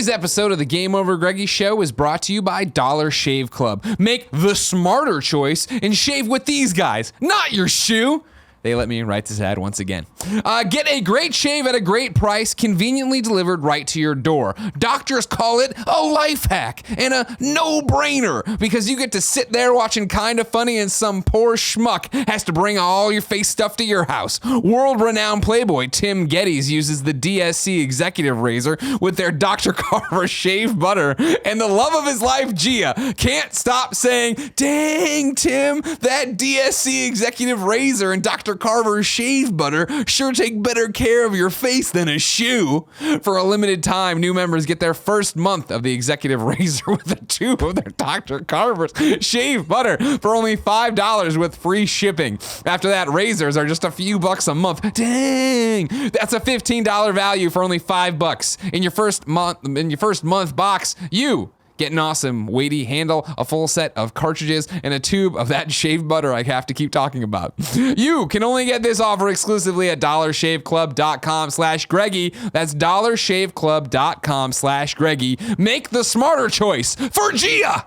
Today's episode of the Game Over Greggy Show is brought to you by Dollar Shave Club. Make the smarter choice and shave with these guys, not your shoe. They let me write this ad once again. Get a great shave at a great price, conveniently delivered right to your door. Doctors call it a life hack and a no-brainer because you get to sit there watching Kinda Funny and some poor schmuck has to bring all your face stuff to your house. World-renowned Playboy Tim Gettys uses the DSC Executive Razor with their Dr. Carver shave butter, and the love of his life, Gia, can't stop saying, "Dang, Tim, that DSC Executive Razor and Dr. Carver shave butter sure take better care of your face than a shoe." For a limited time, new members get their first month of the Executive Razor with a tube of their Dr. Carver's shave butter for only $5 with free shipping. After that, razors are just a few bucks a month. Dang, that's a $15 value for only $5 in your first month box. You get an awesome weighty handle, a full set of cartridges, and a tube of that shaved butter I have to keep talking about. You can only get this offer exclusively at dollarshaveclub.com/Greggy. That's dollarshaveclub.com/Greggy. Make the smarter choice for Gia.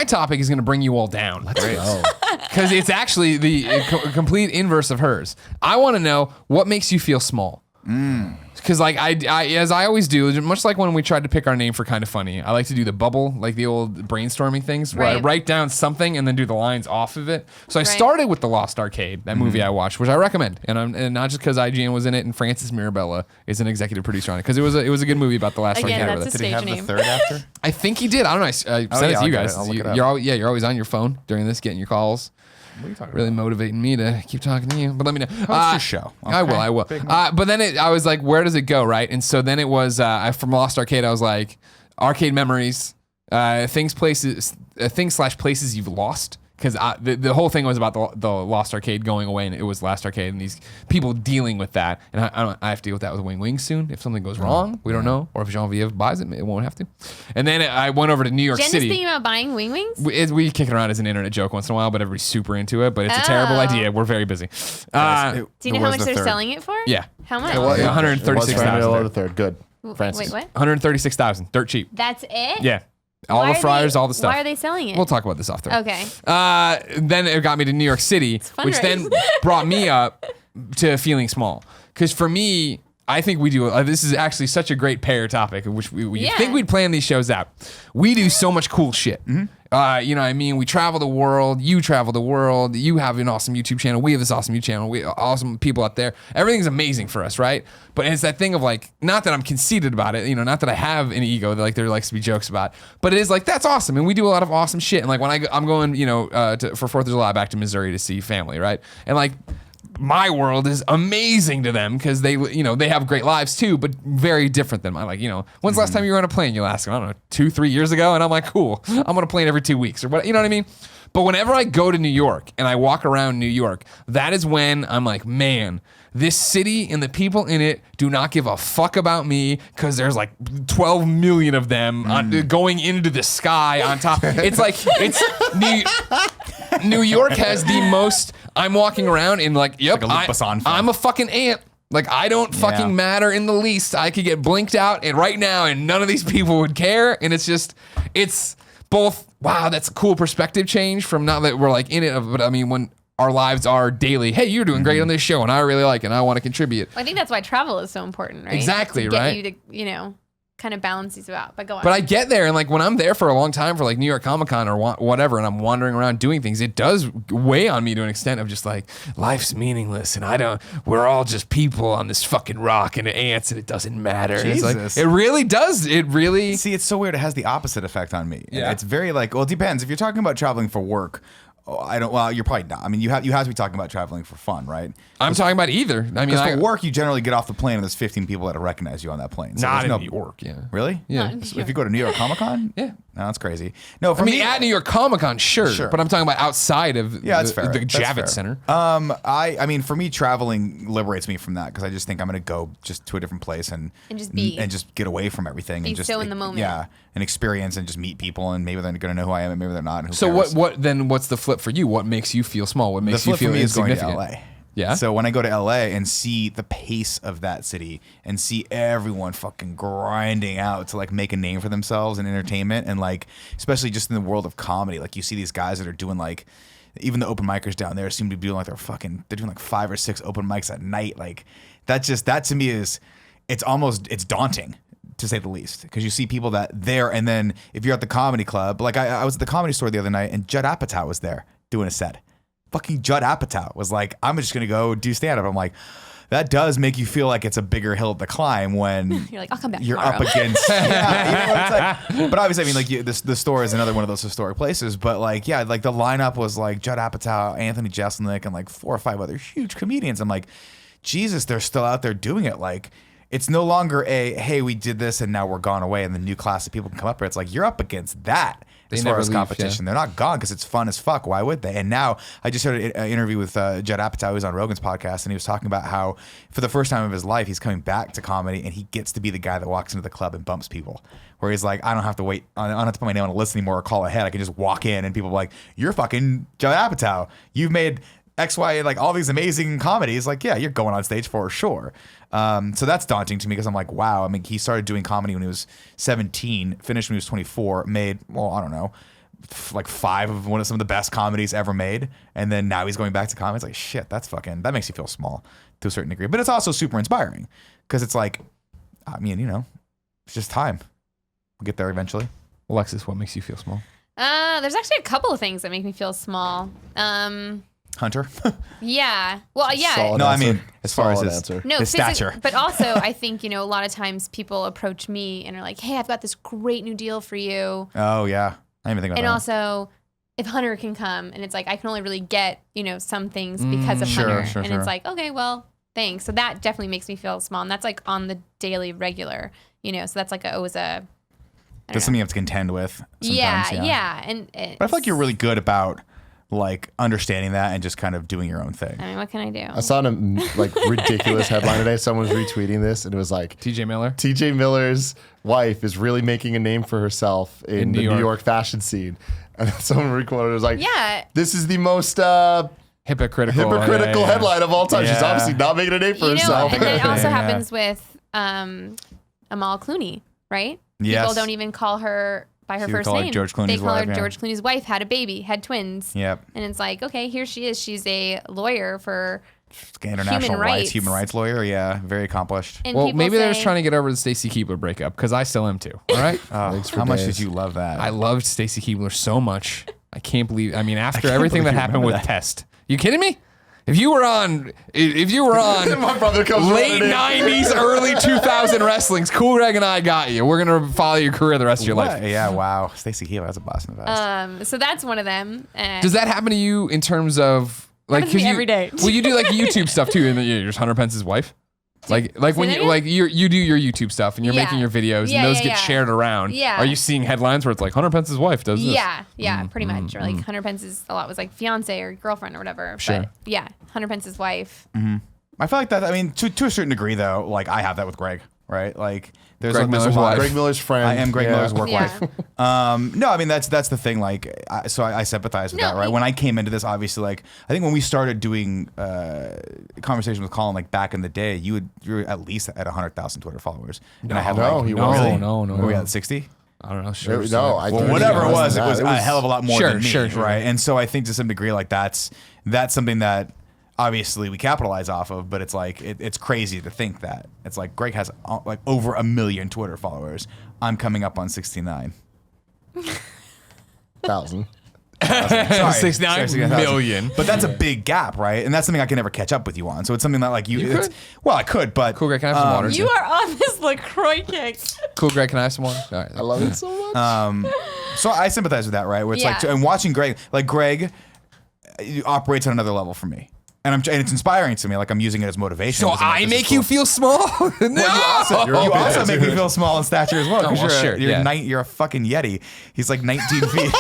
My topic is going to bring you all down. Let's go. Because it's actually the complete inverse of hers. I want to know what makes you feel small. Because like I as I always do, much like when we tried to pick our name for Kinda Funny, I like to do the bubble, like the old brainstorming things, where I write down something and then do the lines off of it. So I started with The Lost Arcade, that movie I watched, which I recommend, and not just because IGN was in it and Francis Mirabella is an executive producer on it, because it was a good movie about the Last Arcade. That's a Did he have stage name. the third after? I think he did. I don't know. I sent it to you guys. You're always on your phone during this, getting your calls. What are you talking Really about? motivating me to keep talking to you, but let me know. Host your show. I will. But then I was like, where does it go, right? And so then it was from Lost Arcade. I was like, arcade memories, things/places you've lost. Because the whole thing was about the Lost Arcade going away, and it was Last Arcade, and these people dealing with that. And I have to deal with that with Wing Wing soon. If something goes wrong, we don't know. Or if Jean-Vive buys it, it won't have to. And then I went over to New York Jen City. is thinking about buying Wing Wings? We kick it around as an internet joke once in a while, but everybody's super into it. But it's a terrible idea. We're very busy. Do you know how much they're selling it for? Yeah. How much? $136,000. Good. Wait, what? $136,000. Dirt cheap. That's it? Yeah. All the fryers, all the stuff. Why are they selling it? We'll talk about this off there. Okay. Then it got me to New York City, which then brought me up to feeling small. Because for me, I think we do, this is actually such a great pair topic, which we think we'd plan these shows out. We do so much cool shit. You know what I mean? We travel the world. You travel the world. You have an awesome YouTube channel. We have this awesome YouTube channel. We awesome people out there. Everything's amazing for us, right? But it's that thing of like, not that I'm conceited about it, not that I have an ego that like there likes to be jokes about, but it is like, that's awesome. And we do a lot of awesome shit. And like when I'm going, for 4th of July back to Missouri to see family, right? And like, my world is amazing to them because they have great lives too, but very different than mine. Like, when's the last time you were on a plane? You'll ask them, I don't know, 2-3 years ago. And I'm like, cool, I'm on a plane every 2 weeks or what, you know what I mean? But whenever I go to New York and I walk around New York, that is when I'm like, man, this city and the people in it do not give a fuck about me because there's like 12 million of them going into the sky on top. It's like, New York has the most. I'm walking around and like, yep, like I'm a fucking ant. Like, I don't fucking matter in the least. I could get blinked out and right now and none of these people would care. And it's both, wow, that's a cool perspective change from not that we're like in it, but I mean, when our lives are daily, hey, you're doing great on this show and I really like it and I want to contribute. Well, I think that's why travel is so important, right? Exactly, to get right? you to, kind of balance these out. But go on. But I get there and like when I'm there for a long time for like New York Comic Con or whatever and I'm wandering around doing things, it does weigh on me to an extent of just like life's meaningless and we're all just people on this fucking rock and ants and it doesn't matter. Jesus. It's like, it really does. It really. See, it's so weird. It has the opposite effect on me. Yeah. It's very like, well, it depends. If you're talking about traveling for work, I don't. Well, you're probably not. I mean, you have to be talking about traveling for fun, right? I'm talking about either. I mean, for work, you generally get off the plane and there's 15 people that recognize you on that plane. So not in New York, yeah. Really? Yeah. If you go to New York Comic Con, yeah, no, that's crazy. No, for me, at New York Comic Con, sure, but I'm talking about outside of that's fair. the Javits Center. I mean, for me, traveling liberates me from that because I just think I'm going to go just to a different place and just get away from everything and just so in the moment. Yeah, and experience and just meet people and maybe they're going to know who I am and maybe they're not. So what's the flip for you? What makes you feel small? What makes you feel insignificant? Going to LA. Yeah. So when I go to LA and see the pace of that city and see everyone fucking grinding out to like make a name for themselves in entertainment and like especially just in the world of comedy, like you see these guys that are doing like even the open micers down there seem to be doing like they're doing like 5 or 6 open mics at night. Like that to me is it's daunting to say the least because you see people that there and then if you're at the comedy club, like I was at the Comedy Store the other night and Judd Apatow was there doing a set. Fucking Judd Apatow was like, I'm just going to go do stand-up. I'm like, that does make you feel like it's a bigger hill to climb when you're like, I'll come back you're tomorrow. up against. But obviously, I mean, like the store is another one of those historic places. But like, yeah, like the lineup was like Judd Apatow, Anthony Jeselnik, and like 4 or 5 other huge comedians. I'm like, Jesus, they're still out there doing it. Like, it's no longer hey, we did this and now we're gone away and the new class of people can come up here. It's like, you're up against that. As far as competition, they're not gone because it's fun as fuck. Why would they? And now I just heard an interview with Judd Apatow, who's on Rogan's podcast, and he was talking about how for the first time of his life, he's coming back to comedy and he gets to be the guy that walks into the club and bumps people. Where he's like, I don't have to wait. I don't have to put my name on a list anymore or call ahead. I can just walk in and people are like, you're fucking Judd Apatow. You've made X, Y, like all these amazing comedies. Like, yeah, you're going on stage for sure. So that's daunting to me because I'm like, wow. I mean, he started doing comedy when he was 17, finished when he was 24, made, well, I don't know, like 5 of some of the best comedies ever made. And then now he's going back to comedy. It's like, shit, that makes you feel small to a certain degree. But it's also super inspiring because it's like, I mean, it's just time. We'll get there eventually. Alexis, what makes you feel small? There's actually a couple of things that make me feel small. Hunter. Yeah. Well, yeah. Solid answer. I mean, as far as his stature. But also, I think, a lot of times people approach me and are like, hey, I've got this great new deal for you. Oh, yeah. I didn't even think about that. And also, if Hunter can come, and it's like, I can only really get, some things because of Hunter. Sure. It's like, okay, well, thanks. So that definitely makes me feel small. And that's like on the daily regular, so that's like always a... That's something you have to contend with sometimes. Yeah. But I feel like you're really good about like understanding that and just kind of doing your own thing. I mean, what can I do? I saw a ridiculous headline today. Someone was retweeting this and it was like TJ Miller. TJ Miller's wife is really making a name for herself in the New York fashion scene. And someone recorded it was like, yeah, this is the most hypocritical headline of all time. Yeah. She's obviously not making a name for herself. And then it also happens with Amal Clooney, right? Yes. People don't even call her by her first name. George Clooney's they call wife, her George Clooney's wife, had a baby, had twins. Yep. And it's like, okay, here she is. She's a lawyer for international human rights lawyer. Yeah, very accomplished. And well, maybe they're just trying to get over the Stacy Keibler breakup because I still am too. All right. How much did you love that? I loved Stacy Keibler so much. I can't believe. I mean, after everything that happened with Test, you kidding me? If you were on my brother comes late 90s, early 2000 wrestlings, Cool Greg and I got you. We're going to follow your career the rest of your life. Yeah, wow. Stacey Keibler, that's a boss in the past. So that's one of them. Does that happen to you in terms of like happens to me every day? Well, you do like YouTube stuff too, and you're just Hunter Pence's wife. Like when you do your YouTube stuff and you're making your videos and those get shared around. Yeah. Are you seeing headlines where it's like Hunter Pence's wife does this? Yeah, pretty much. Or like Hunter Pence's a lot was like fiance or girlfriend or whatever. Sure. But yeah, Hunter Pence's wife. Mm-hmm. I feel like that. I mean, to a certain degree though, like I have that with Greg, right? Like there's Greg Miller's wife. Greg Miller's friend. I am Greg Miller's work wife. No, I mean that's the thing. Like, so I sympathize with that, right? When I came into this, obviously, like I think when we started doing conversation with Colin, like back in the day, you were at least at 100,000 Twitter followers, and I had No. Were we at 60? I don't know. Sure. Whatever it was a hell of a lot more than me, sure. right? And so I think to some degree, like that's something that obviously we capitalize off of, but it's like it's crazy to think that it's like Greg has like over 1 million Twitter followers. I'm coming up on 69,000. 69 million. But that's a big gap, right? And that's something I can never catch up with you on. So it's something that like you could. Well, I could, but Cool Greg, can I have some water? You are on this LaCroix kick. Cool Greg, can I have some water? All right. I love it so much. So I sympathize with that, right? Where it's like, and watching Greg, like Greg, operates on another level for me. And it's inspiring to me. Like I'm using it as motivation. So I make you feel small? No. Well, you also make me feel small in stature as well. You're a fucking Yeti. He's like 19 feet.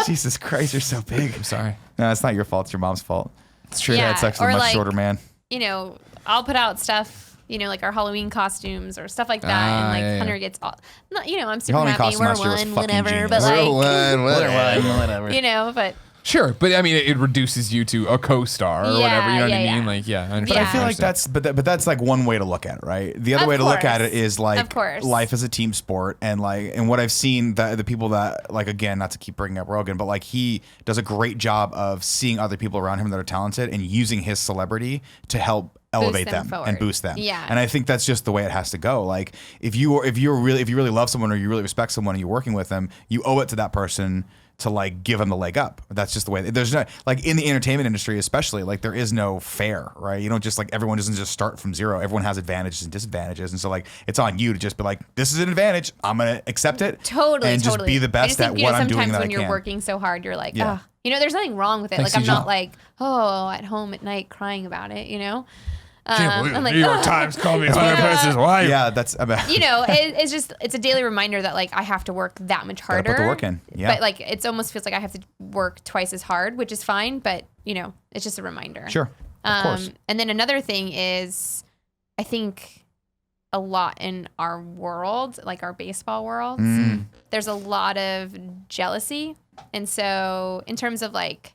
Jesus Christ, you're so big. I'm sorry. No, it's not your fault. It's your mom's fault. It's true. Dad's actually a much shorter man. You know, I'll put out stuff, you know, like our Halloween costumes or stuff like that. And like Hunter gets all, you know, I'm super happy. We're one, whatever. But like, whatever. You know, but. Sure, but I mean, it reduces you to a co-star or whatever. You know what I mean? Like, I understand. But I feel like that's like one way to look at it, right? The other way to look at it is like life is a team sport, and what I've seen the people that like, again, not to keep bringing up Rogan, but like he does a great job of seeing other people around him that are talented and using his celebrity to help elevate them and boost them. Yeah. And I think that's just the way it has to go. Like if you really love someone or you really respect someone and you're working with them, you owe it to that person to like give them the leg up. That's just the way. There's no, like in the entertainment industry especially, like there is no fair, right? You don't just like, everyone doesn't just start from zero. Everyone has advantages and disadvantages, and so like it's on you to just be like, this is an advantage, I'm gonna accept it, and just be the best at what I'm doing that I can. Sometimes when you're working so hard, you're like, oh, you know, there's nothing wrong with it. Like I'm not like, oh, at home at night crying about it, you know. I'm like, New York Times called me Hunter Prince's wife. Yeah, that's about. You know, it's just it's a daily reminder that like I have to work that much harder. Put the work in. Yeah. But like it almost feels like I have to work twice as hard, which is fine. But you know, it's just a reminder. Sure. Of course. And then another thing is, I think a lot in our world, like our baseball world, there's a lot of jealousy, and so in terms of like,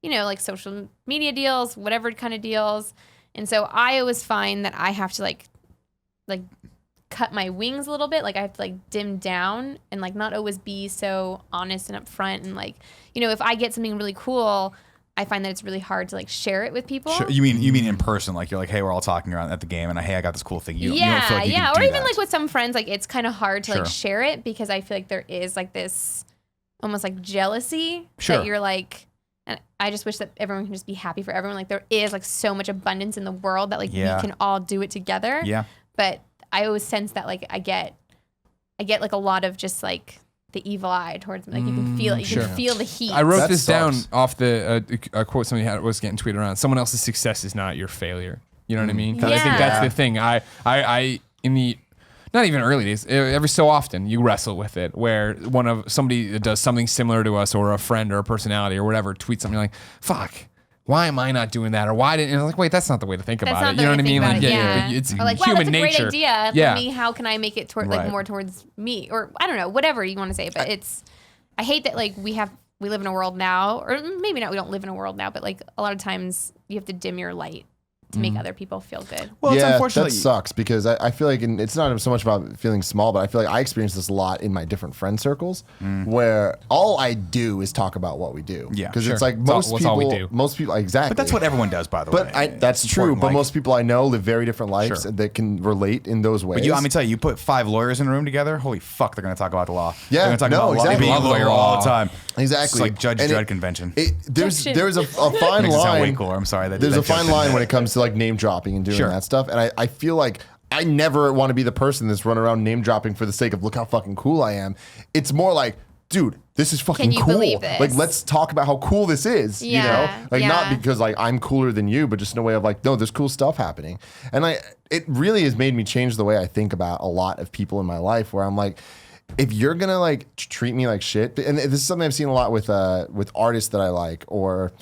you know, like social media deals, whatever kind of deals. And so I always find that I have to like cut my wings a little bit. Like I have to like dim down and like not always be so honest and upfront. And like, you know, if I get something really cool, I find that it's really hard to like share it with people. Sure. You mean in person? Like you're like, hey, we're all talking around at the game, and hey, I got this cool thing. You don't feel like you can or do even that. like with some friends, like it's kind of hard to like share it because I feel like there is like this almost like jealousy that you're like. And I just wish that everyone can just be happy for everyone. Like there is like so much abundance in the world that like we can all do it together. Yeah. But I always sense that like I get like a lot of just like the evil eye towards me. Like you can feel it. You can feel the heat. I wrote this down off the a quote somebody had was getting tweeted around. Someone else's success is not your failure. You know what I mean? Because I think that's the thing. I in the not even early days, every so often you wrestle with it where somebody that does something similar to us or a friend or a personality or whatever tweets something like, fuck, why am I not doing that? Or why didn't, and I'm like, wait, that's not the way to think about it. You know what I mean? Like, it's or like, human wow, that's nature. A great idea. For me, how can I make it like more towards me? Or I don't know, whatever you want to say. But I hate that like we live in a world now, or maybe not, we don't live in a world now, but like a lot of times you have to dim your light to make other people feel good. Well, it's unfortunately that sucks because I feel like it's not so much about feeling small, but I feel like I experience this a lot in my different friend circles where all I do is talk about what we do. Yeah, because it's like most people exactly. But that's what everyone does, by the way. But that's true. But most people I know live very different lives that can relate in those ways. But I'm gonna tell you put 5 lawyers in a room together. Holy fuck, they're gonna talk about the law. Yeah, they're gonna talk about exactly. being a lawyer all the time. Exactly, it's like Judge Dredd convention. There's a fine line. Way cooler. I'm sorry. There's a fine line when it comes to like name dropping and doing that stuff. And I feel like I never want to be the person that's running around name dropping for the sake of look how fucking cool I am. It's more like, dude, this is fucking cool. Believe this? Like, let's talk about how cool this is. You know, like not because like I'm cooler than you, but just in a way of like, no, there's cool stuff happening. And it really has made me change the way I think about a lot of people in my life. Where I'm like, if you're gonna like treat me like shit, and this is something I've seen a lot with artists that I like, or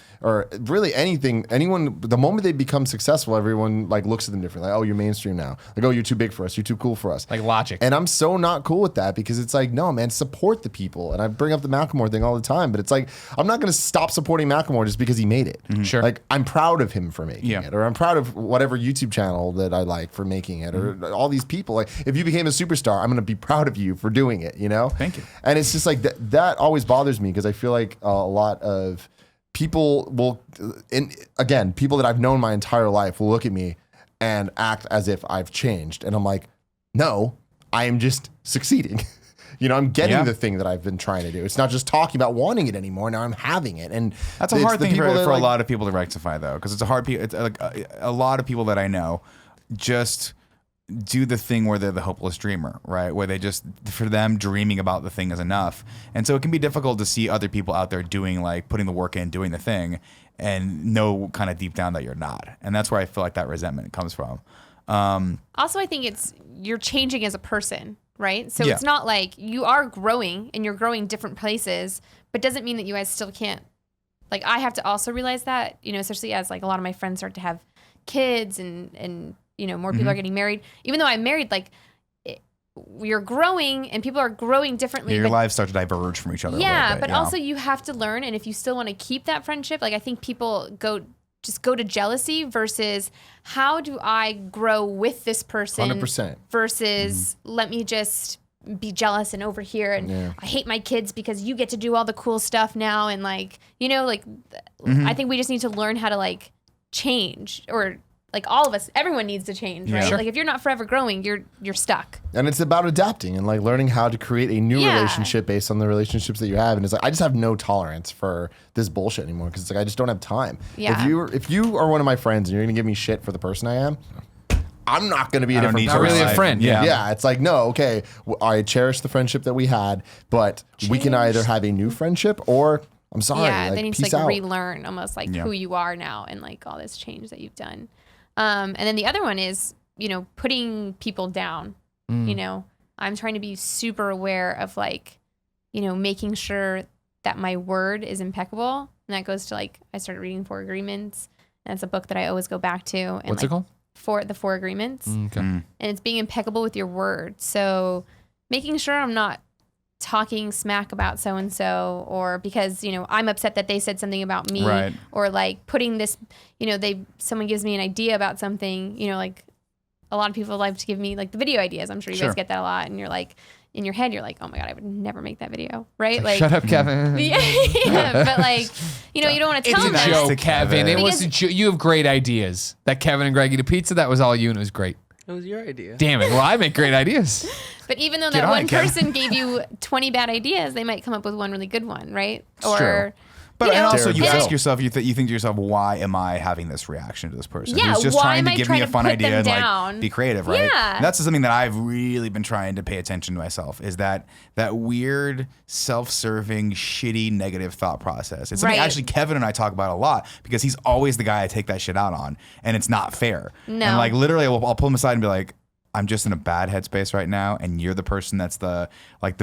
really anyone, the moment they become successful, everyone like looks at them differently. Like, oh, you're mainstream now. Like, oh, you're too big for us. You're too cool for us. Like Logic. And I'm so not cool with that because it's like, no, man, support the people. And I bring up the Macklemore thing all the time, but it's like, I'm not gonna stop supporting Macklemore just because he made it. Mm-hmm. Sure. Like, I'm proud of him for making it, or I'm proud of whatever YouTube channel that I like for making it, or all these people. Like, if you became a superstar, I'm gonna be proud of you for doing it. You know? Thank you. And it's just like that always bothers me because I feel like a lot of people will, and again, people that I've known my entire life will look at me and act as if I've changed. And I'm like, no, I am just succeeding. You know, I'm getting the thing that I've been trying to do. It's not just talking about wanting it anymore. Now I'm having it. And that's a hard thing for a lot of people to rectify, though, because it's a hard, it's like a lot of people that I know just do the thing where they're the hopeless dreamer, right? Where they just, for them, dreaming about the thing is enough. And so it can be difficult to see other people out there doing, like, putting the work in, doing the thing, and know kind of deep down that you're not. And that's where I feel like that resentment comes from. Also, I think you're changing as a person, right? So it's not like you are growing and you're growing different places, but doesn't mean that you guys still can't. Like, I have to also realize that, especially as like a lot of my friends start to have kids and more people are getting married. Even though I'm married, like, we're growing and people are growing differently. Your lives start to diverge from each other. Yeah, but also you have to learn. And if you still want to keep that friendship, like, I think people go to jealousy versus how do I grow with this person 100%. Versus let me just be jealous and over here and I hate my kids because you get to do all the cool stuff now. And like, I think we just need to learn how to like change, or like all of us, everyone needs to change, right? Sure. Like if you're not forever growing, you're stuck. And it's about adapting and like learning how to create a new relationship based on the relationships that you have. And it's like, I just have no tolerance for this bullshit anymore because it's like, I just don't have time. Yeah. If you are one of my friends and you're going to give me shit for the person I am, I'm not going to be a different person. Not really a friend. Yeah. It's like, no, okay, I cherish the friendship that we had, but we can either have a new friendship or I'm sorry. Yeah, like, they need peace to like out. relearn almost like who you are now and like all this change that you've done. And then the other one is, putting people down. I'm trying to be super aware of like, making sure that my word is impeccable. And that goes to like, I started reading 4 Agreements. That's a book that I always go back to. And what's it called? The 4 Agreements. Okay. And it's being impeccable with your word. So making sure I'm not talking smack about so-and-so, or because, I'm upset that they said something about me, right. Or like putting this, someone gives me an idea about something, like a lot of people like to give me like the video ideas. I'm sure you guys get that a lot. And you're like, in your head, you're like, oh my God, I would never make that video. Right? Like shut up, Kevin. But like, you don't want to tell them that. It's a joke, Kevin. It was a joke. You have great ideas. That Kevin and Greggy to pizza, that was all you and it was great. It was your idea. Damn it. Well, I make great ideas. But even though that one person gave you 20 bad ideas, they might come up with one really good one, right? It's true. But and also you ask yourself, you think to yourself, why am I having this reaction to this person? Yeah, who's just why trying am to I give trying me a to fun put idea them and down? like be creative, right? Yeah. And that's something that I've really been trying to pay attention to myself, is that weird, self-serving, shitty, negative thought process. It's something actually Kevin and I talk about a lot because he's always the guy I take that shit out on, and it's not fair. No. And like literally I'll pull him aside and be like, I'm just in a bad headspace right now, and you're the person that's the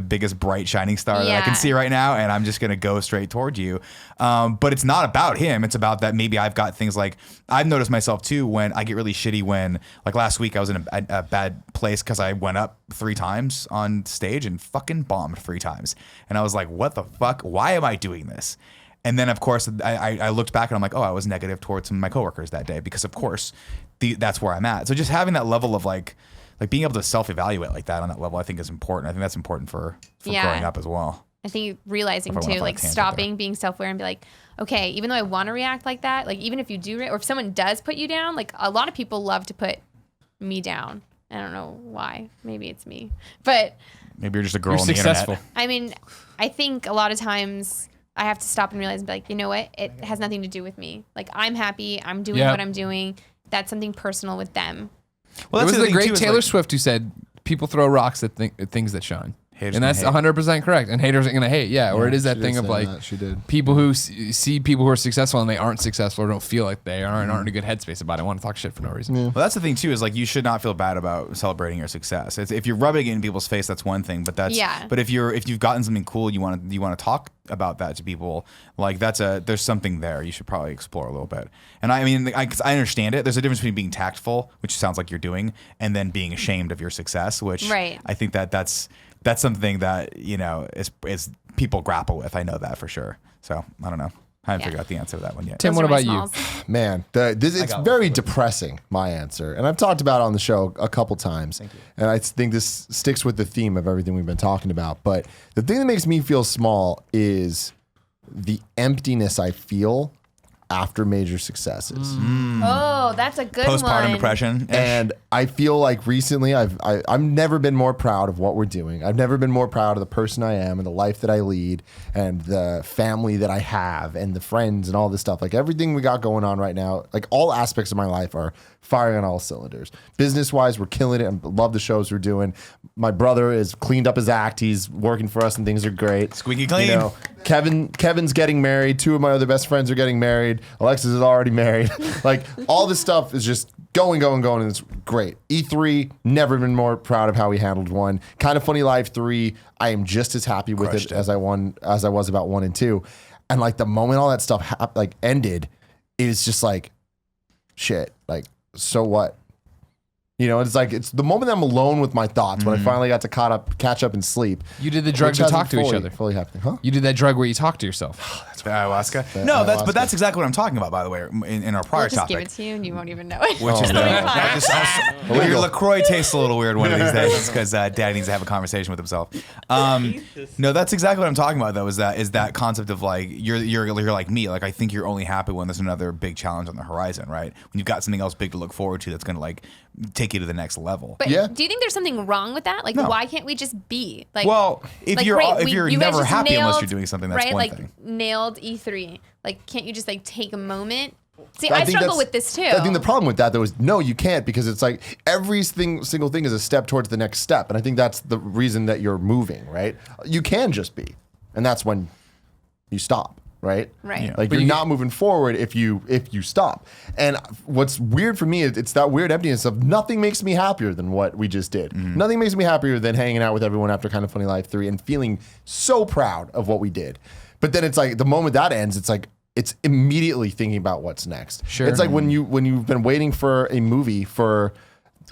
biggest bright shining star that I can see right now, and I'm just gonna go straight toward you. But it's not about him. It's about that maybe I've got things like I've noticed myself too when I get really shitty when like last week I was in a bad place because I went up 3 times on stage and fucking bombed 3 times, and I was like, what the fuck? Why am I doing this? And then, of course, I looked back and I'm like, oh, I was negative towards some of my coworkers that day because, of course, that's where I'm at. So just having that level of like being able to self-evaluate like that on that level, I think is important. I think that's important for growing up as well. I think realizing too, like stopping, being self-aware and be like, okay, even though I want to react like that, like even if you do, or if someone does put you down, like a lot of people love to put me down. I don't know why. Maybe it's me, but maybe you're just a girl on successful. The internet. I mean, I think a lot of times I have to stop and realize and be like, you know what? It has nothing to do with me. Like I'm happy. I'm doing what I'm doing. That's something personal with them. Well, that's the great Taylor Swift who said, people throw rocks at things that shine. Haters and that's 100% correct. And haters are going to hate. Yeah. Or it is that thing of like people who see people who are successful and they aren't successful or don't feel like they aren't in a good headspace about it. Want to talk shit for no reason. Yeah. Well, that's the thing too, is like you should not feel bad about celebrating your success. If you're rubbing it in people's face, that's one thing. But but if you've gotten something cool, you want to talk about that to people, like there's something there you should probably explore a little bit. And I mean, I understand it. There's a difference between being tactful, which sounds like you're doing, and then being ashamed of your success, which I think that's something that, is people grapple with. I know that for sure. So I don't know. I haven't figured out the answer to that one yet. Tim, what about you? Man, it's very depressing, my answer. And I've talked about it on the show a couple times. Thank you. And I think this sticks with the theme of everything we've been talking about. But the thing that makes me feel small is the emptiness I feel after major successes. Oh, that's a good one. Postpartum depression. And I feel like recently I've never been more proud of what we're doing. I've never been more proud of the person I am and the life that I lead and the family that I have and the friends and all this stuff. Like everything we got going on right now, like all aspects of my life are firing on all cylinders. Business-wise, we're killing it. I love the shows we're doing. My brother has cleaned up his act. He's working for us, and things are great. Squeaky clean. Kevin's getting married. 2 of my other best friends are getting married. Alexis is already married. Like, all this stuff is just going, and it's great. E3, never been more proud of how we handled one. Kind of Funny Live 3, I am just as happy with it as I was about 1 and 2. And like the moment all that stuff ended, it was just like, shit, like, so what? You know, it's like, it's the moment that I'm alone with my thoughts when I finally got to catch up and sleep. You did the drug to talk to each other. Fully happening, huh? You did that drug where you talk to yourself. That's ayahuasca. No, that's exactly what I'm talking about, by the way, in our prior we'll just topic. give it to you and you won't even know it. Which is your LaCroix tastes a little weird one of these days because Dad needs to have a conversation with himself. No, that's exactly what I'm talking about though. Is that concept of like you're like me. Like I think you're only happy when there's another big challenge on the horizon, right? When you've got something else big to look forward to that's going to like take you to the next level. But do you think there's something wrong with that? Like, why can't we just be? Like, well, if you're never happy unless you're doing something, that's right? one Like, thing. nailed E3. Like, can't you just like take a moment? See, I struggle with this too. I think the problem with that though is no, you can't, because it's like every single thing is a step towards the next step, and I think that's the reason that you're moving, right? You can just be, and that's when you stop. Right. Yeah. Like you're not moving forward if you stop. And what's weird for me is it's that weird emptiness of nothing makes me happier than what we just did. Nothing makes me happier than hanging out with everyone after Kind of Funny Live 3 and feeling so proud of what we did. But then it's like the moment that ends, it's like it's immediately thinking about what's next. Sure. It's like when you've been waiting for a movie for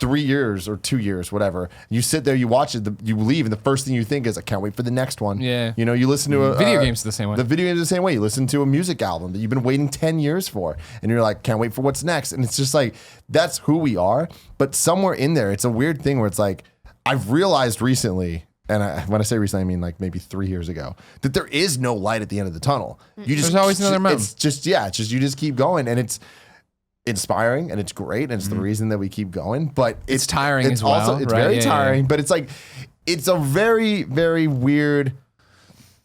3 years or 2 years, whatever. You sit there, you watch it, you leave, and the first thing you think is, I can't wait for the next one. Yeah. You know, you listen to video games the same way. The video games the same way. You listen to a music album that you've been waiting 10 years for, and you're like, can't wait for what's next. And it's just like, that's who we are. But somewhere in there, it's a weird thing where it's like, I've realized recently, and when I say recently, I mean like maybe 3 years ago, that there is no light at the end of the tunnel. There's always another mountain. It's just you just keep going, and it's inspiring and it's great and it's the reason that we keep going, but it's tiring as well. Also, it's very tiring, but it's like it's a very, very weird,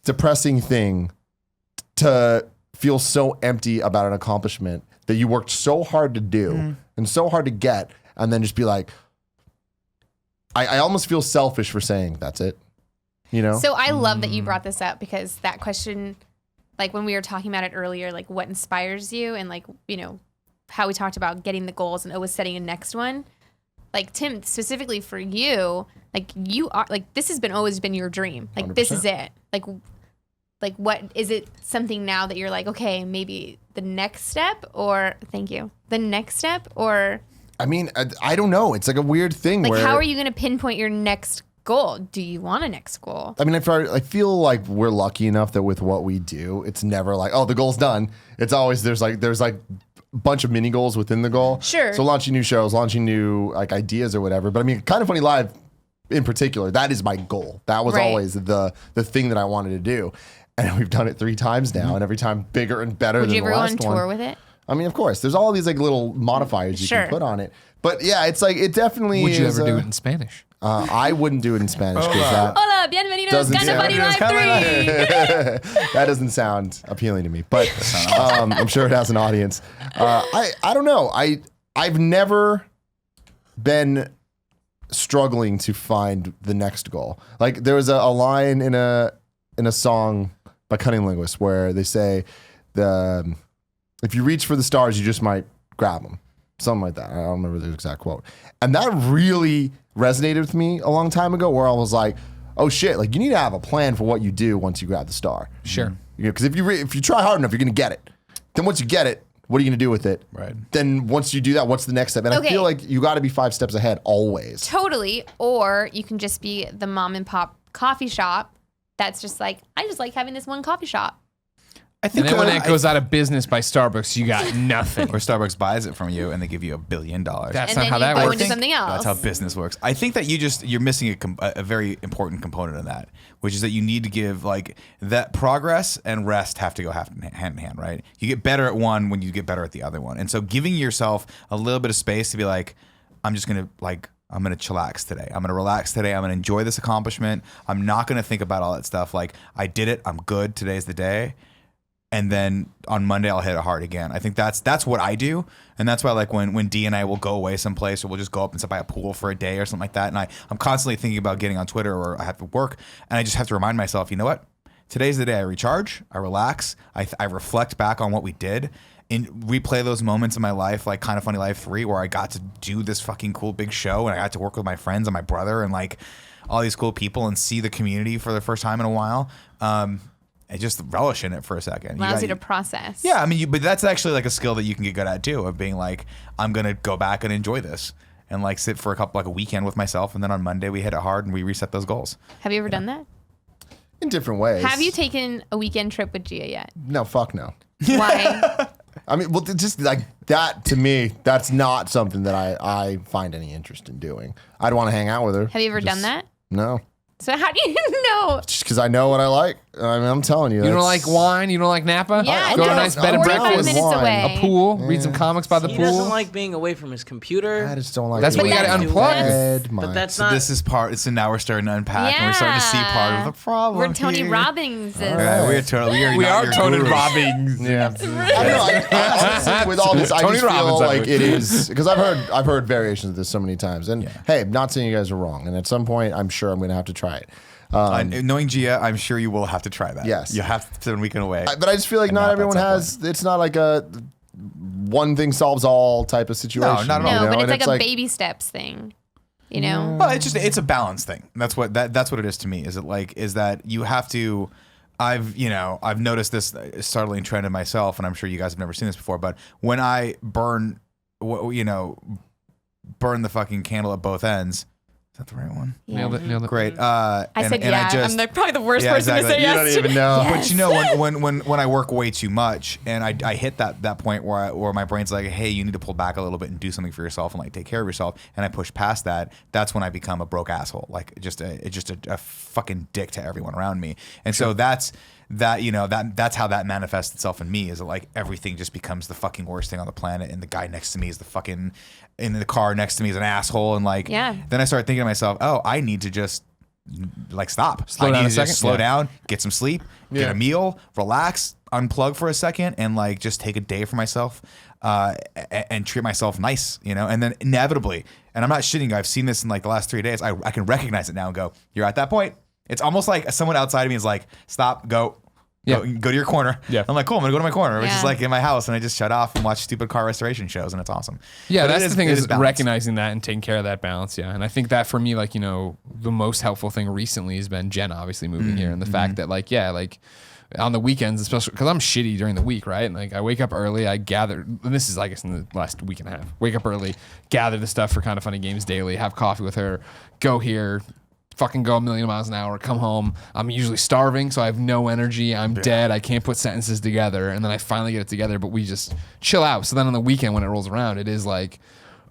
depressing thing to feel so empty about an accomplishment that you worked so hard to do and so hard to get, and then just be like, I almost feel selfish for saying that's it, you know? So I love that you brought this up, because that question, like when we were talking about it earlier, like what inspires you, and like, you know, how we talked about getting the goals and always setting a next one. Like Tim, specifically for you, like you are like, this has always been your dream. Like 100%. This is it. Like what is it, something now that you're like, okay, maybe the next step, or the next step, or I mean, I don't know. It's like a weird thing. Like, how are you going to pinpoint your next goal? Do you want a next goal? I mean, I feel like we're lucky enough that with what we do, it's never like, oh, the goal's done. It's always there's like bunch of mini goals within the goal. Sure. So launching new shows, launching new like ideas or whatever. But I mean, Kind of Funny Live in particular, that is my goal. That was always the thing that I wanted to do. And we've done it 3 times now, and every time bigger and better than the last one. Would you ever go on tour with it? I mean, of course. There's all these like little modifiers you can put on it. But yeah, it's like, it definitely Would you is, ever do it in Spanish? I wouldn't do it in Spanish because that Hola, bienvenidos, Kind of Funny Live 3. that doesn't sound appealing to me, but I'm sure it has an audience. I don't know. I've never been struggling to find the next goal. Like there was a line in a song by Cunning Linguist where they say if you reach for the stars, you just might grab them. Something like that. I don't remember the exact quote. And that really resonated with me a long time ago, where I was like, oh shit, like you need to have a plan for what you do once you grab the star. Sure. You know, because if you try hard enough, you're going to get it. Then once you get it, what are you going to do with it? Right. Then once you do that, what's the next step? And I feel like you got to be 5 steps ahead always. Totally. Or you can just be the mom and pop coffee shop that's just like, I just like having this one coffee shop. I think and then when it goes out of business by Starbucks, you got nothing. Or Starbucks buys it from you and they give you $1 billion. That's and not how that go works. Into something else. That's how business works. I think that you're missing a very important component of that, which is that you need to give like that progress and rest have to go hand in hand, right? You get better at one when you get better at the other one. And so giving yourself a little bit of space to be like, I'm going to chillax today. I'm going to relax today. I'm going to enjoy this accomplishment. I'm not going to think about all that stuff. Like I did it. I'm good. Today's the day. and then on Monday I'll hit it hard again. I think that's what I do, and that's why like when D and I will go away someplace, or we'll just go up and sit by a pool for a day or something like that, and I'm constantly thinking about getting on Twitter, or I have to work, and I just have to remind myself, you know what? Today's the day I recharge, I relax, I reflect back on what we did, and replay those moments in my life, like Kind of Funny Life 3, where I got to do this fucking cool big show, and I got to work with my friends and my brother and like all these cool people, and see the community for the first time in a while. And just relish in it for a second. Allows you to process. Yeah, I mean, but that's actually like a skill that you can get good at too, of being like, I'm gonna go back and enjoy this, and like sit for a weekend with myself, and then on Monday we hit it hard and we reset those goals. Have you ever done that? In different ways. Have you taken a weekend trip with Gia yet? No, fuck no. Why? I mean, well, just like that to me, that's not something that I find any interest in doing. I'd want to hang out with her. Have you ever done that? No. So how do you know? Just because I know what I like. I mean, I'm telling you. You don't like wine? You don't like Napa? Yeah, Go to a nice bed and 45 breakfast. minutes away. A pool. Read some comics by the He pool. doesn't like being away from his computer. I just don't like. That's what you got to unplug. But that's So not. this is part. So now we're starting to unpack, and we're starting to see part of the problem. We're Tony here. Robbins. Yeah, we are We are your Tony gurus. Robbins. Yeah. I don't know. I honestly, with all this, I Tony just feel Robbins like over. it is because I've heard variations of this so many times. And hey, I'm not saying you guys are wrong. And at some point, I'm sure I'm going to have to try it. Knowing Gia, I'm sure you will have to try that. Yes. You have to spend a weekend away. But I just feel like And not nap at everyone some has. It's not like a one thing solves all type of situation. not at all. No, you know? but it's And like a baby steps thing. You know? Well, it's a balance thing. That's what it is to me. Is that you have to. I've noticed this startling trend in myself, and I'm sure you guys have never seen this before. But when I burn the fucking candle at both ends. Is that the right one? Yeah. Nailed it. Great. I said yeah. I'm probably the worst Yeah, person exactly. to say You yes. don't even know. Yes. But you know, when I work way too much, and I hit that point where my brain's like, hey, you need to pull back a little bit and do something for yourself and like take care of yourself, and I push past that. That's when I become a broke asshole, like just a fucking dick to everyone around me. And so that's how that manifests itself in me. Is that like everything just becomes the fucking worst thing on the planet, and the guy next to me is the fucking in the car next to me is an asshole, and like then I start thinking to myself, oh, I need to just like stop. Slow I down need a to just second. slow Yeah. down, get some sleep, get a meal, relax, unplug for a second, and like just take a day for myself and treat myself nice, and then inevitably, and I'm not shitting you, I've seen this in like the last 3 days, I can recognize it now and go, you're at that point. It's almost like someone outside of me is like, stop, go to your corner. Yeah. I'm like, cool, I'm gonna go to my corner, which Yeah. is like in my house, and I just shut off and watch stupid car restoration shows, and it's awesome. Yeah, But that's it the thing it is balance. recognizing that and taking care of that balance. Yeah. And I think that for me, like, the most helpful thing recently has been Jen obviously moving here, and the fact that like, on the weekends, especially because I'm shitty during the week, right? And like I wake up early, I gather, and this is I guess in the last week and a half, wake up early, gather the stuff for Kind of Funny Games daily, have coffee with her, go here, fucking go a million miles an hour, come home. I'm usually starving, so I have no energy. I'm dead. I can't put sentences together. And then I finally get it together, but we just chill out. So then on the weekend when it rolls around, it is like,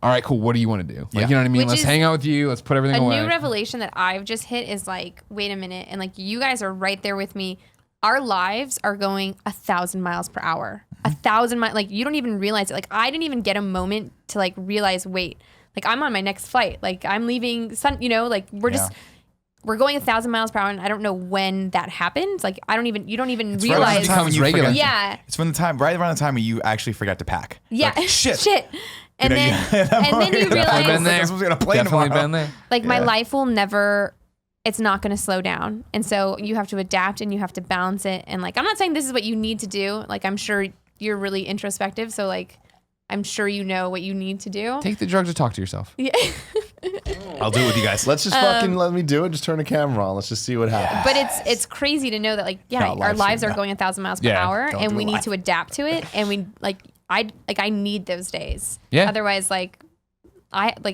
all right, cool. What do you want to do? Like, you know what I mean? Which Let's is hang out with you. Let's put everything away. A new revelation that I've just hit is like, wait a minute. And like, you guys are right there with me. Our lives are going 1,000 miles per hour. 1,000 miles. Like, you don't even realize it. Like, I didn't even get a moment to like realize, wait, like I'm on my next flight. Like I'm leaving like we're going 1,000 miles per hour, and I don't know when that happens. Like you don't even It's realize. right around the time when you regular. forget- Yeah. It's right around the time when you actually forget to pack. Yeah. Like, shit. And You know, then you- and then you Definitely been realize there. I'm supposed to get on a plane Definitely tomorrow. been there. like my life will never, it's not going to slow down. And so you have to adapt and you have to balance it. And like, I'm not saying this is what you need to do. Like, I'm sure you're really introspective. So like, I'm sure you know what you need to do. Take the drug to talk to yourself. Yeah. I'll do it with you guys. Let's just fucking let me do it. Just turn the camera on. Let's just see what happens. But it's crazy to know that like, Not our live lives stream, are no. going 1,000 miles per Yeah, hour don't and do we it need live. to adapt to it. And we I need those days. Yeah. Otherwise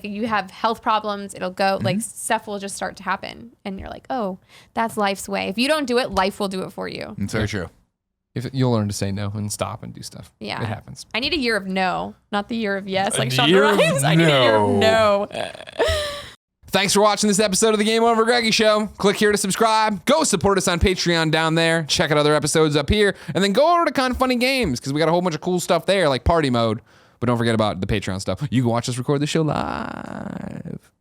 you have health problems. It'll go like stuff will just start to happen. And you're like, oh, that's life's way. If you don't do it, life will do it for you. It's very true. You'll learn to say no and stop and do stuff. Yeah. It happens. I need a year of no, not the year of yes. Like A Shonda year of Rhimes. I need a year of no. Thanks for watching this episode of the Game Over Greggy Show. Click here to subscribe. Go support us on Patreon down there. Check out other episodes up here. And then go over to Kind of Funny Games because we got a whole bunch of cool stuff there like party mode. But don't forget about the Patreon stuff. You can watch us record the show live.